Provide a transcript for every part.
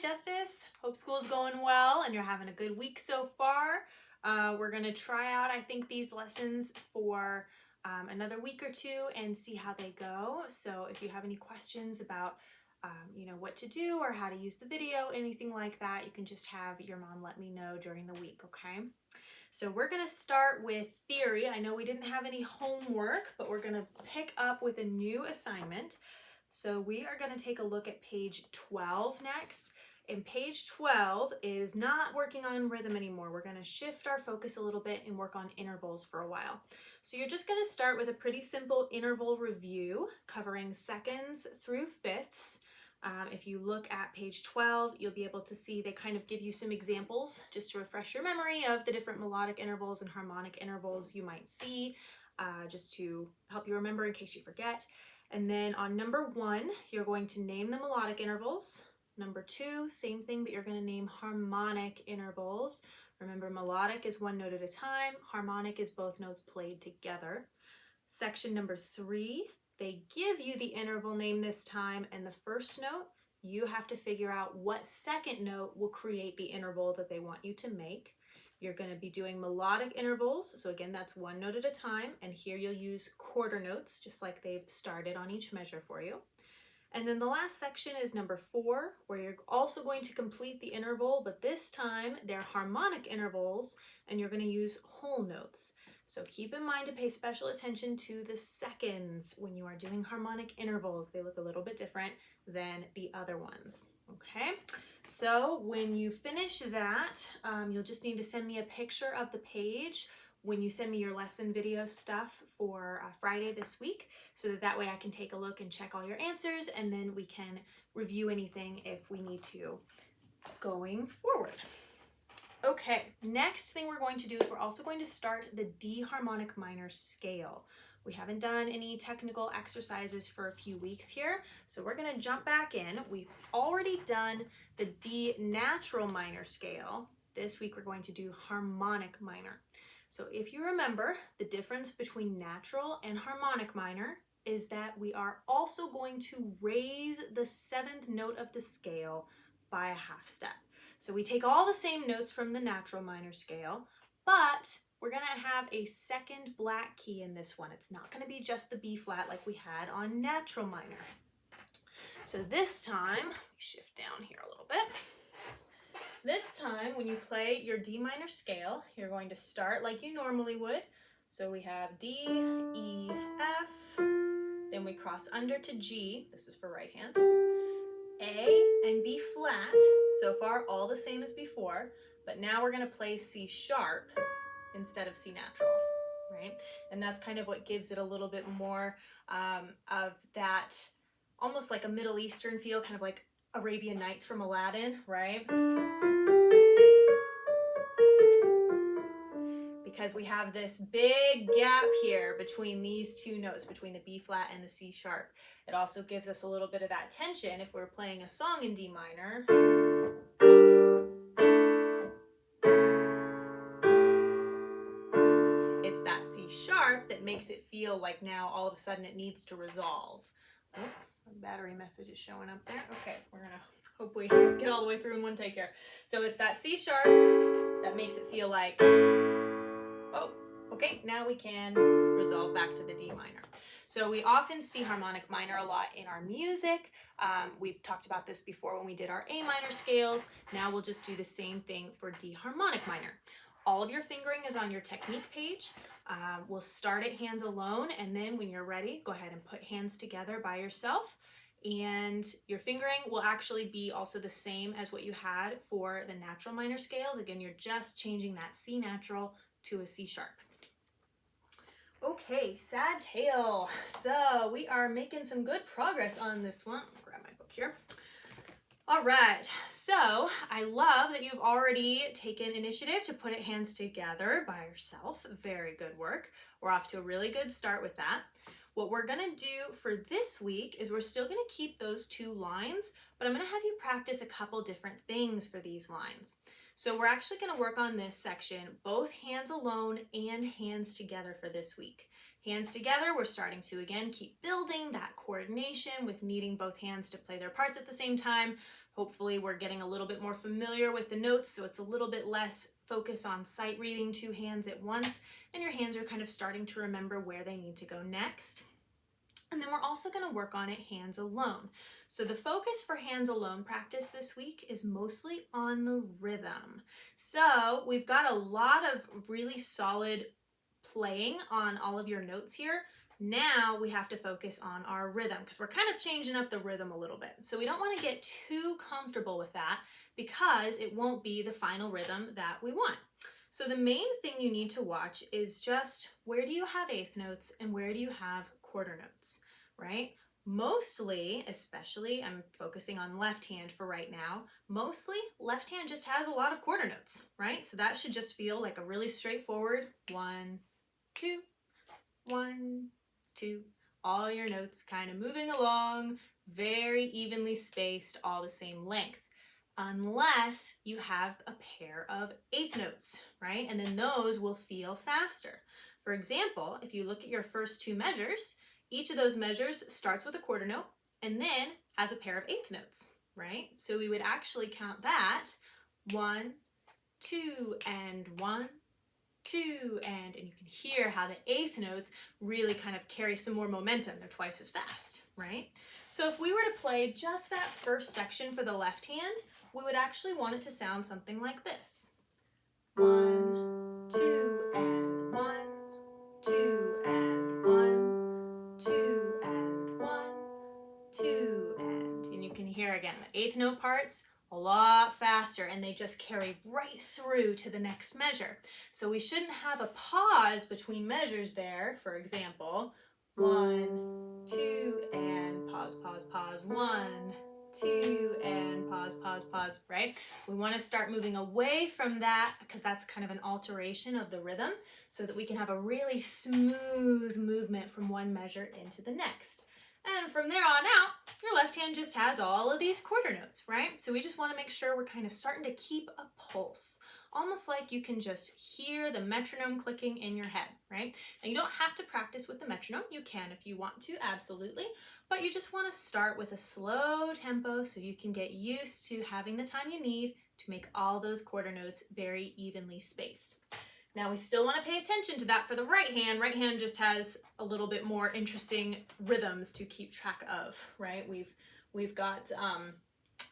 Justus. Hope school's going well and you're having a good week so far. We're going to try out, I think, these lessons for another week or two and see how they go. So if you have any questions about what to do or how to use the video, anything like that, you can just have your mom let me know during the week, okay? So we're going to start with theory. I know we didn't have any homework, but we're going to pick up with a new assignment. So we are going to take a look at page 12 next. And page 12 is not working on rhythm anymore. We're going to shift our focus a little bit and work on intervals for a while. So you're just going to start with a pretty simple interval review covering seconds through fifths. If you look at page 12, you'll be able to see they kind of give you some examples just to refresh your memory of the different melodic intervals and harmonic intervals you might see, just to help you remember in case you forget. And then on number 1, you're going to name the melodic intervals. Number 2, same thing, but you're going to name harmonic intervals. Remember, melodic is one note at a time. Harmonic is both notes played together. Section number 3, they give you the interval name this time, and the first note, you have to figure out what second note will create the interval that they want you to make. You're going to be doing melodic intervals, so again, that's one note at a time, and here you'll use quarter notes, just like they've started on each measure for you. And then the last section is number 4, where you're also going to complete the interval, but this time they're harmonic intervals, and you're going to use whole notes. So keep in mind to pay special attention to the seconds when you are doing harmonic intervals. They look a little bit different than the other ones, okay? So when you finish that, you'll just need to send me a picture of the page when you send me your lesson video stuff for Friday this week, so that way I can take a look and check all your answers, and then we can review anything if we need to going forward. Okay, next thing we're going to do is we're also going to start the D harmonic minor scale. We haven't done any technical exercises for a few weeks here, so we're going to jump back in. We've already done the D natural minor scale. This week we're going to do harmonic minor. So if you remember, the difference between natural and harmonic minor is that we are also going to raise the 7th note of the scale by a half step. So we take all the same notes from the natural minor scale, but we're going to have a second black key in this one. It's not going to be just the B flat like we had on natural minor. So this time, let me shift down here a little bit. This time, when you play your D minor scale, you're going to start like you normally would. So we have D, E, F, then we cross under to G, this is for right hand, A and B flat, so far all the same as before, but now we're going to play C sharp instead of C natural, right? And that's kind of what gives it a little bit more of that, almost like a Middle Eastern feel, kind of like Arabian Nights from Aladdin, right? Because we have this big gap here between these two notes, between the B flat and the C sharp. It also gives us a little bit of that tension if we're playing a song in D minor. It's that C sharp that makes it feel like now all of a sudden it needs to resolve. Oh, the battery message is showing up there. Okay, we're gonna hope we get all the way through in one take here. So it's that C sharp that makes it feel like, oh, okay, now we can resolve back to the D minor. So we often see harmonic minor a lot in our music. We've talked about this before when we did our A minor scales. Now we'll just do the same thing for D harmonic minor. All of your fingering is on your technique page. We'll start at hands alone, and then when you're ready, go ahead and put hands together by yourself. And your fingering will actually be also the same as what you had for the natural minor scales. Again, you're just changing that C natural to a C sharp. Okay, sad tail. So we are making some good progress on this one. I'll grab my book here. All right, so I love that you've already taken initiative to put it hands together by yourself. Very good work. We're off to a really good start with that. What we're gonna do for this week is we're still gonna keep those 2 lines, but I'm gonna have you practice a couple different things for these lines. So we're actually gonna work on this section, both hands alone and hands together for this week. Hands together, we're starting to, again, keep building that coordination with needing both hands to play their parts at the same time. Hopefully we're getting a little bit more familiar with the notes, so it's a little bit less focus on sight reading two hands at once, and your hands are kind of starting to remember where they need to go next. And then we're also going to work on it hands alone. So the focus for hands alone practice this week is mostly on the rhythm. So we've got a lot of really solid playing on all of your notes here. Now we have to focus on our rhythm because we're kind of changing up the rhythm a little bit. So we don't want to get too comfortable with that because it won't be the final rhythm that we want. So the main thing you need to watch is just where do you have eighth notes and where do you have quarter notes, right? Mostly, especially, I'm focusing on left hand for right now, mostly left hand just has a lot of quarter notes, right? So that should just feel like a really straightforward 1, 2, 1, 2. All your notes kind of moving along, very evenly spaced, all the same length. Unless you have a pair of eighth notes, right? And then those will feel faster. For example, if you look at your first two measures, each of those measures starts with a quarter note and then has a pair of eighth notes, right? So we would actually count that 1, 2, and 1, 2, and you can hear how the eighth notes really kind of carry some more momentum. They're twice as fast, right? So if we were to play just that first section for the left hand, we would actually want it to sound something like this. 1, 2, and 1, 2, and 1, 2, and 1, 2, and you can hear again the eighth note parts a lot faster and they just carry right through to the next measure. So we shouldn't have a pause between measures there. For example, 1, 2, and pause, pause, pause, 1, 2, and pause, pause, pause, right? We want to start moving away from that because that's kind of an alteration of the rhythm so that we can have a really smooth movement from one measure into the next. And from there on out, your left hand just has all of these quarter notes, right? So we just want to make sure we're kind of starting to keep a pulse, almost like you can just hear the metronome clicking in your head, right? Now you don't have to practice with the metronome. You can if you want to, absolutely. But you just want to start with a slow tempo so you can get used to having the time you need to make all those quarter notes very evenly spaced. Now we still want to pay attention to that for the right hand. Right hand just has a little bit more interesting rhythms to keep track of, right? We've got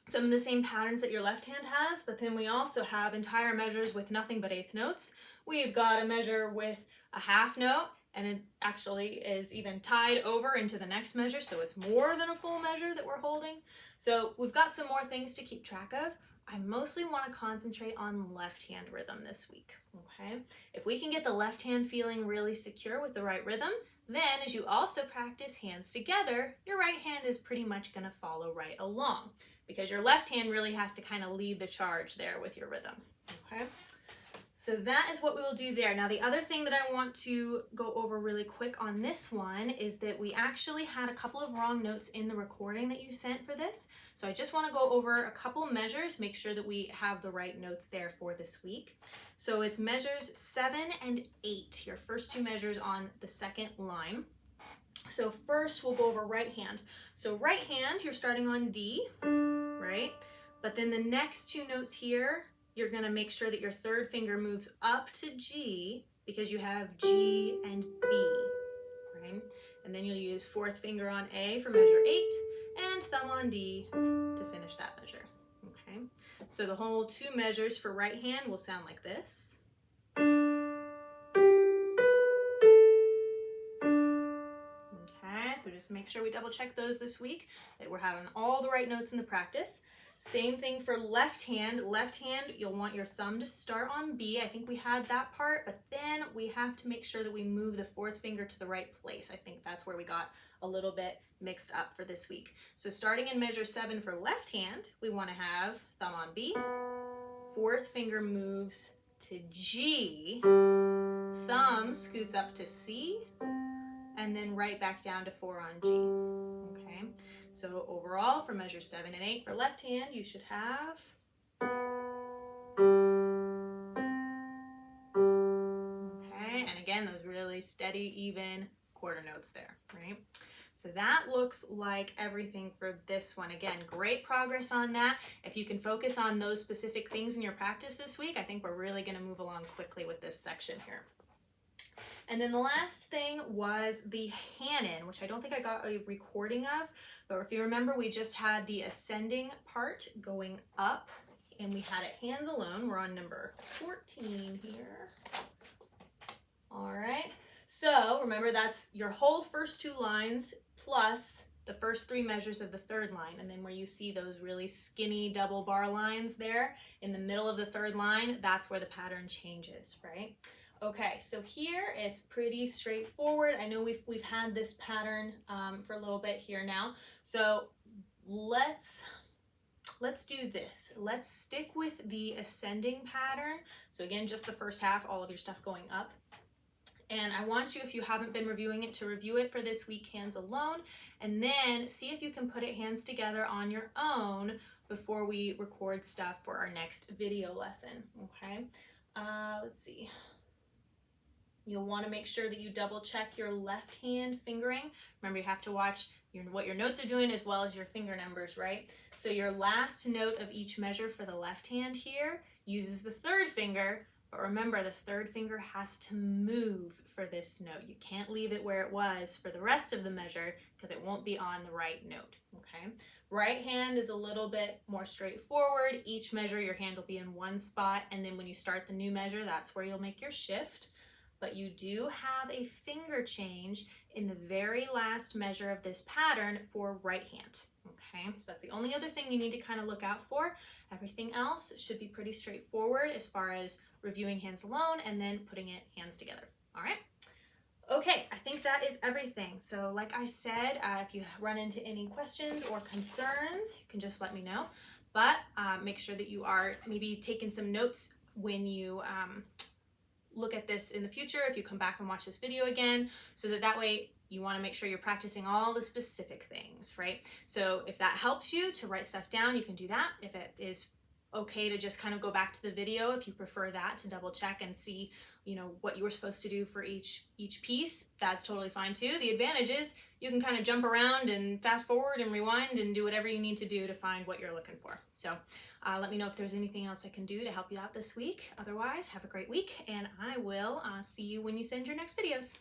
some of the same patterns that your left hand has, but then we also have entire measures with nothing but eighth notes. We've got a measure with a half note, and it actually is even tied over into the next measure, so it's more than a full measure that we're holding. So we've got some more things to keep track of. I mostly want to concentrate on left hand rhythm this week, okay? If we can get the left hand feeling really secure with the right rhythm, then as you also practice hands together, your right hand is pretty much going to follow right along because your left hand really has to kind of lead the charge there with your rhythm, okay? So that is what we will do there. Now the other thing that I want to go over really quick on this one is that we actually had a couple of wrong notes in the recording that you sent for this. So I just want to go over a couple measures, make sure that we have the right notes there for this week. So it's measures 7 and 8, your first two measures on the second line. So first we'll go over right hand. So right hand, you're starting on D, right? But then the next two notes here, you're going to make sure that your third finger moves up to G because you have G and B, right? And then you'll use fourth finger on A for measure 8 and thumb on D to finish that measure, okay? So the whole two measures for right hand will sound like this. Okay, so just make sure we double check those this week, that we're having all the right notes in the practice. Same thing for left hand. Left hand, you'll want your thumb to start on B. I think we had that part, but then we have to make sure that we move the fourth finger to the right place. I think that's where we got a little bit mixed up for this week. So starting in measure 7 for left hand, we want to have thumb on B, fourth finger moves to G, thumb scoots up to C, and then right back down to 4 on G, okay? So overall, for measure 7 and 8 for left hand, you should have, okay, and again, those really steady, even quarter notes there, right? So that looks like everything for this one. Again, great progress on that. If you can focus on those specific things in your practice this week, I think we're really going to move along quickly with this section here. And then the last thing was the Hanon, which I don't think I got a recording of, but if you remember, we just had the ascending part going up, and we had it hands alone. We're on number 14 here. All right. So remember, that's your whole first two lines plus the first three measures of the third line. And then where you see those really skinny double bar lines there in the middle of the third line, that's where the pattern changes, right? Okay, so here it's pretty straightforward. I know we've had this pattern for a little bit here now. So let's do this. Let's stick with the ascending pattern. So again, just the first half, all of your stuff going up. And I want you, if you haven't been reviewing it, to review it for this week hands alone, and then see if you can put it hands together on your own before we record stuff for our next video lesson, okay? Let's see. You'll want to make sure that you double check your left hand fingering. Remember, you have to watch what your notes are doing as well as your finger numbers, right? So your last note of each measure for the left hand here uses the third finger, but remember, the third finger has to move for this note. You can't leave it where it was for the rest of the measure because it won't be on the right note, okay? Right hand is a little bit more straightforward. Each measure, your hand will be in one spot, and then when you start the new measure, that's where you'll make your shift. But you do have a finger change in the very last measure of this pattern for right hand, okay? So that's the only other thing you need to kind of look out for. Everything else should be pretty straightforward as far as reviewing hands alone and then putting it hands together, all right? Okay, I think that is everything. So like I said, if you run into any questions or concerns, you can just let me know. But make sure that you are maybe taking some notes when you look at this in the future, if you come back and watch this video again, so that way you want to make sure you're practicing all the specific things, right? So if that helps you to write stuff down, you can do that. If it is okay to just kind of go back to the video, if you prefer that, to double check and see, you know, what you were supposed to do for each piece, that's totally fine too. The advantage is you can kind of jump around and fast forward and rewind and do whatever you need to do to find what you're looking for. So let me know if there's anything else I can do to help you out this week. Otherwise, have a great week, and I will see you when you send your next videos.